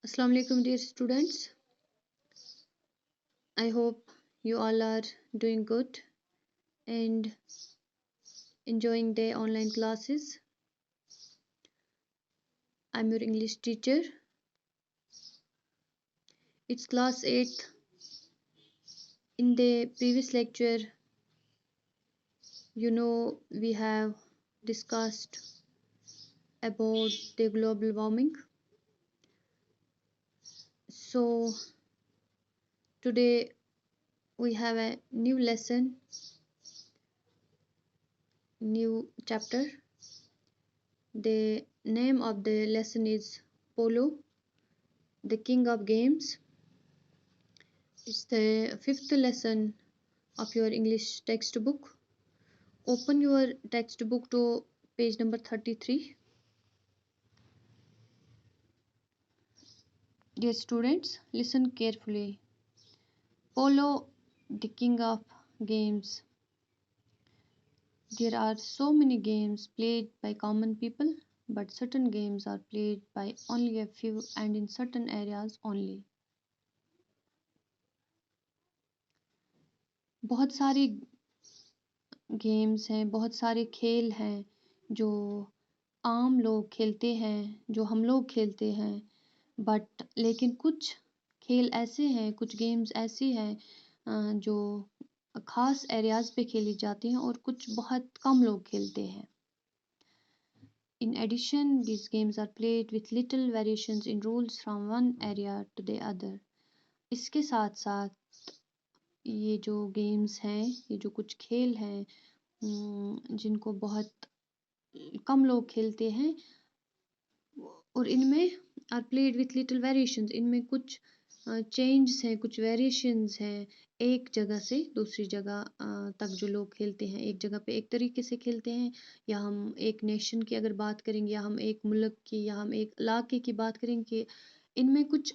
Assalamu alaikum dear students. I hope you all are doing good and enjoying their online classes. I'm your English teacher. It's class 8th. In the previous lecture, we have discussed about the global warming. So today we have a new lesson, new chapter. The name of the lesson is Polo, the king of games. It's the fifth lesson of your English textbook. Open your textbook to page number 33. Dear students, listen carefully. Polo, the king of games. There are so many games played by common people, but certain games are played by only a few and in certain areas only. बहुत सारी games हैं, बहुत सारे खेल हैं जो आम लोग खेलते हैं, जो हम लोग खेलते हैं, बट लेकिन कुछ खेल ऐसे हैं, कुछ गेम्स ऐसी हैं जो ख़ास एरियाज़ पे खेली जाती हैं और कुछ बहुत कम लोग खेलते हैं. In addition, these games are played with little variations in rules from one area to the other. इसके साथ साथ ये जो गेम्स हैं, ये जो कुछ खेल हैं जिनको बहुत कम लोग खेलते हैं और इनमें are played with little variations, इनमें कुछ चेंज्स हैं, कुछ वेरिएशंस हैं एक जगह से दूसरी जगह तक जो लोग खेलते हैं. एक जगह पे एक तरीके से खेलते हैं, या हम एक नेशन की अगर बात करेंगे, या हम एक मुल्क की, या हम एक इलाके की बात करेंगे, इनमें कुछ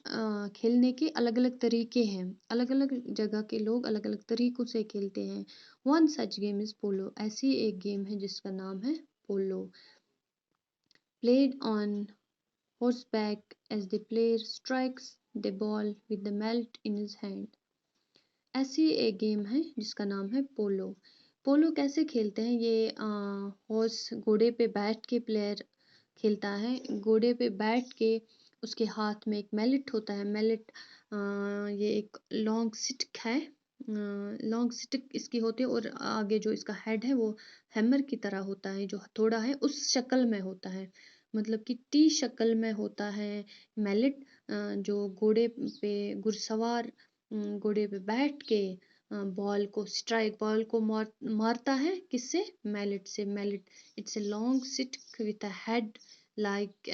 खेलने के अलग अलग तरीके हैं. अलग अलग जगह के लोग अलग अलग तरीक़ों से खेलते हैं. वन सच गेम इज़ पोलो. ऐसी एक गेम है जिसका नाम है पोलो. Played on horseback as the player strikes the ball with the mallet in his hand. ऐसी एक गेम है जिसका नाम है पोलो. पोलो कैसे खेलते हैं? ये हॉर्स घोड़े पे बैठ के प्लेयर खेलता है. घोड़े पे बैठ के उसके हाथ में एक मैलेट होता है. मैलेट ये एक लॉन्ग स्टिक है, लॉन्ग स्टिक इसकी होती है और आगे जो इसका हेड है वो हैमर की तरह होता है. जो हथौड़ा है उस शक्ल में होता है, मतलब कि टी शक्ल में होता है मैलेट. जो घोड़े पे घुड़सवार घोड़े पे बैठ के बॉल को मारता है. किससे? मैलेट से. Mallet it's a long stick with a head like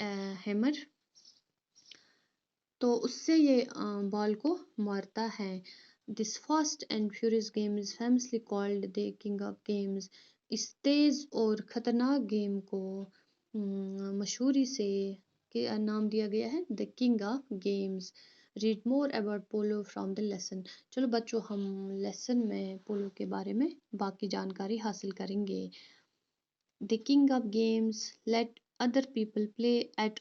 hammer. तो उससे ये बॉल को मारता है. This fast and furious game is famously called the king of games. इस तेज़ और ख़तरनाक गेम को मशहूरी से नाम दिया गया है the king of games. Read more about polo from the lesson. चलो बच्चों, हम लेसन में पोलो के बारे में बाकी जानकारी हासिल करेंगे. The king of games let other people play at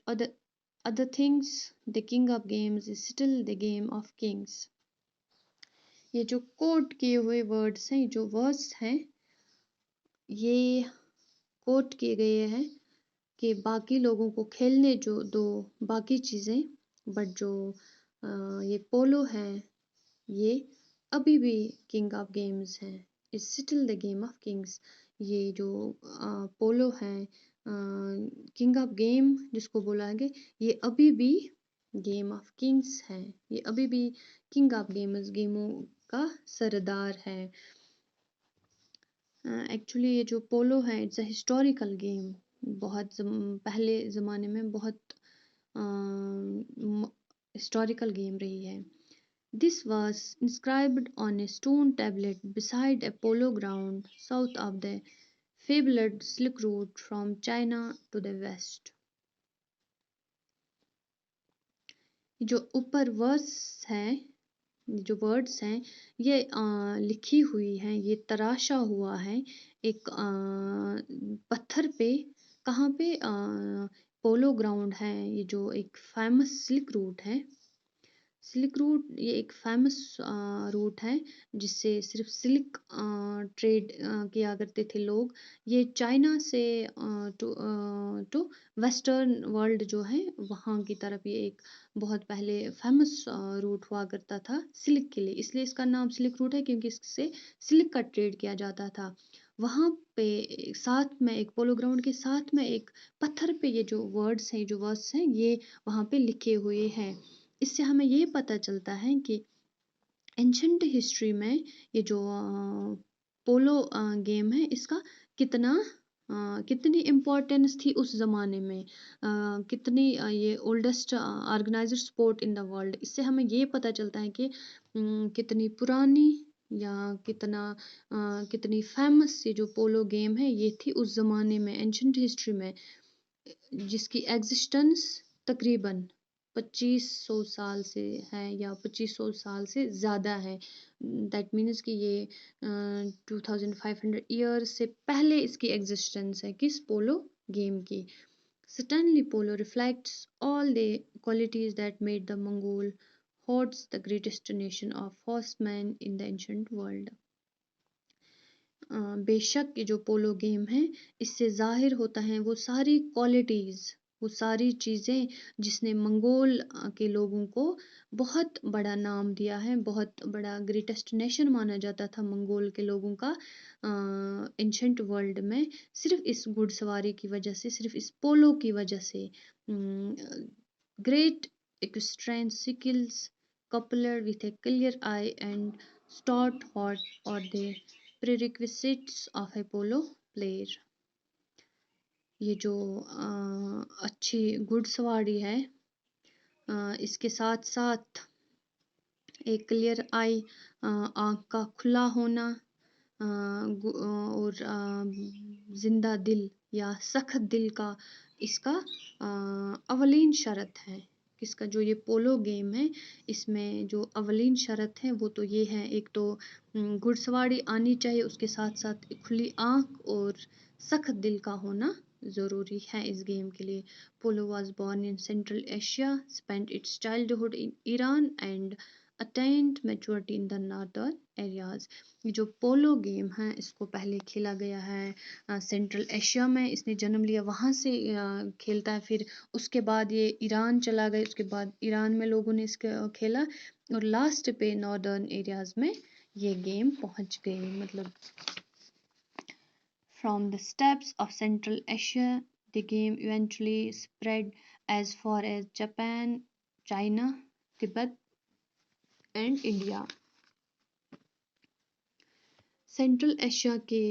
other things. The king of games is still the game of kings. ये जो कोट किए हुए वर्ड्स हैं, जो वर्ड्स हैं, ये कोट किए गए हैं कि बाकी लोगों को खेलने जो दो बाकी चीज़ें, बट जो ये पोलो है ये अभी भी किंग ऑफ गेम्स है. Is still the game of Kings. ये जो पोलो है, किंग ऑफ गेम जिसको बोला गया, ये अभी भी गेम ऑफ किंग्स है. ये अभी भी किंग ऑफ गेम्स, गेमों का सरदार है. एक्चुअली ये जो पोलो है इट्स अ हिस्टोरिकल गेम. बहुत पहले ज़माने में बहुत हिस्टोरिकल गेम रही है. This was inscribed on a stone tablet beside a polo ground south of the fabled Silk Route from China to the west. जो ऊपर वर्स हैं, जो वर्ड्स हैं, ये लिखी हुई हैं, ये तराशा हुआ है एक पत्थर पे. कहाँ पे? पोलो ग्राउंड है, ये जो एक फेमस सिल्क रूट है, सिल्क रूट ये एक फेमस रूट है जिससे सिर्फ सिल्क ट्रेड किया करते थे लोग। ये चाइना से टू वेस्टर्न वर्ल्ड जो है वहाँ की तरफ ये एक बहुत पहले फेमस रूट हुआ करता था सिल्क के लिए, इसलिए इसका नाम सिल्क रूट है क्योंकि इससे सिल्क का ट्रेड किया जाता था। वहाँ पे साथ में एक पोलो ग्राउंड के साथ में एक पत्थर पे ये जो वर्ड्स हैं ये वहाँ पे लिखे हुए हैं। इससे हमें ये पता चलता है कि एंशंट हिस्ट्री में ये जो पोलो गेम है इसका कितना कितनी इम्पोर्टेंस थी उस ज़माने में, कितनी ये oldest organised sport in the world. इससे हमें ये पता चलता है कि कितनी पुरानी या कितनी फेमस ये जो पोलो गेम है ये थी उस ज़माने में एंशंट हिस्ट्री में, जिसकी एग्जिस्टेंस तकरीबन 2500 साल से है या 2500 साल से ज़्यादा है। दैट मीन्स कि ये 2500 ईयर्स से पहले इसकी एग्जिस्टेंस है किस पोलो गेम की। Certainly, polo reflects all the qualities that made the Mongol hordes the greatest nation of horsemen in the ancient world. बेशक ये जो पोलो गेम है इससे ज़ाहिर होता है वो सारी क्वालिटीज़, वो सारी चीज़ें जिसने मंगोल के लोगों को बहुत बड़ा नाम दिया है, बहुत बड़ा ग्रेटेस्ट नेशन माना जाता था मंगोल के लोगों का एंशंट वर्ल्ड में, सिर्फ इस घुड़सवारी की वजह से, सिर्फ इस पोलो की वजह से। Great equestrian skills coupled with a clear eye and stout heart or the prerequisites of a polo player। ये जो अच्छी घुड़सवारी है इसके साथ साथ एक क्लियर आई, आँख का खुला होना और जिंदा दिल या सख्त दिल का इसका अवलीन शर्त है। किसका, जो ये पोलो गेम है इसमें जो अवलीन शर्त है वो तो ये है, एक तो घुड़सवारी आनी चाहिए, उसके साथ साथ खुली आँख और सख्त दिल का होना ज़रूरी है इस गेम के लिए। पोलो was born in Central Asia, spent its childhood in Iran and attained maturity in the northern areas। ये जो पोलो गेम है इसको पहले खेला गया है सेंट्रल एशिया में, इसने जन्म लिया वहाँ से खेलता है, फिर उसके बाद ये ईरान चला गया, उसके बाद ईरान में लोगों ने इसका खेला और लास्ट पे नॉर्दर्न एरियाज़ में ये गेम पहुँच गई। मतलब from the steppes of Central Asia, the game eventually spread as far as Japan, China, Tibet and India। Central Asia के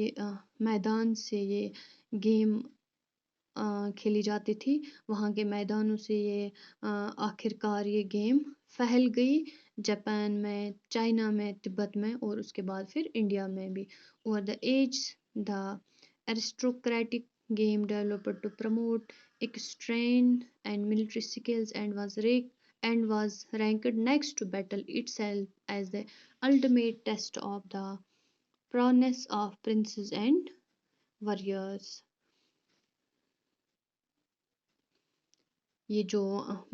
मैदान से ये गेम खेली जाती थी, वहाँ के मैदानों से ये आखिरकार ये गेम फैल गई जापान में, चाइना में, तिब्बत में और उसके बाद फिर इंडिया में भी। Over the age the aristocratic game developed to promote equestrian and military skills and was ranked next to battle itself as the ultimate test of the prowess of princes and warriors। ये जो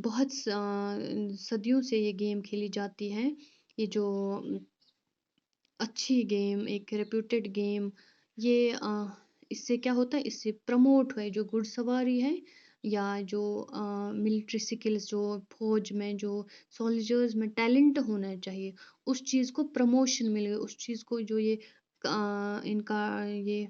बहुत सदियों से ये game खेली जाती है, ये जो अच्छी गेम, एक रेप्यूटेड गेम, ये इससे क्या होता है, इससे प्रमोट हुआ है जो घुड़सवारी है या जो मिलिट्री स्किल्स, जो फौज में जो सोल्जर्स में टैलेंट होना चाहिए उस चीज़ को प्रमोशन मिल गई, उस चीज़ को जो ये इनका ये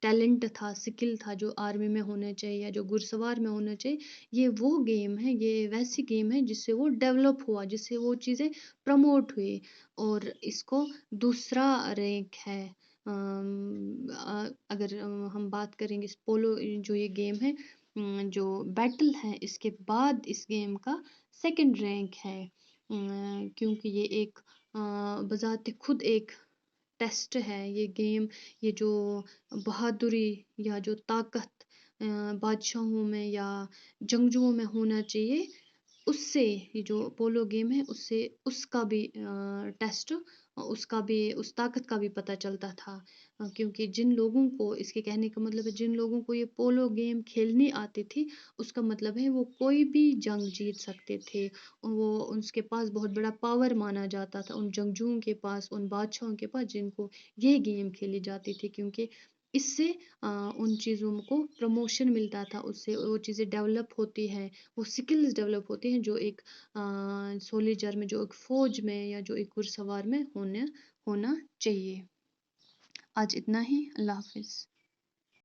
टैलेंट था, स्किल था जो आर्मी में होना चाहिए या जो घुड़सवार में होना चाहिए, ये वो गेम है, ये वैसी गेम है जिससे वो डेवलप हुआ, जिससे वो चीज़ें प्रमोट हुई और इसको दूसरा रैंक है। अगर हम बात करेंगे इस पोलो जो ये गेम है, जो बैटल है इसके बाद इस गेम का सेकंड रैंक है, क्योंकि ये एक बजाते खुद एक टेस्ट है ये गेम। ये जो बहादुरी या जो ताकत बादशाहों में या जंगजुओं में होना चाहिए, उससे ये जो पोलो गेम है उससे उसका भी टेस्ट उसका भी उस ताकत का भी पता चलता था। क्योंकि जिन लोगों को इसके कहने का मतलब है जिन लोगों को ये पोलो गेम खेलनी आती थी उसका मतलब है वो कोई भी जंग जीत सकते थे। वो उसके पास बहुत बड़ा पावर माना जाता था उन जंगजुओं के पास, उन बादशाहों के पास जिनको ये गेम खेली जाती थी क्योंकि इससे उन चीज़ों को प्रमोशन मिलता था, उससे वो चीज़ें डेवलप होती हैं, वो स्किल्स डेवलप होते हैं जो एक सोल्जर में, जो एक फ़ौज में या जो एक घुड़सवार में होना होना चाहिए। आज इतना ही, अल्लाह हाफ़िज़।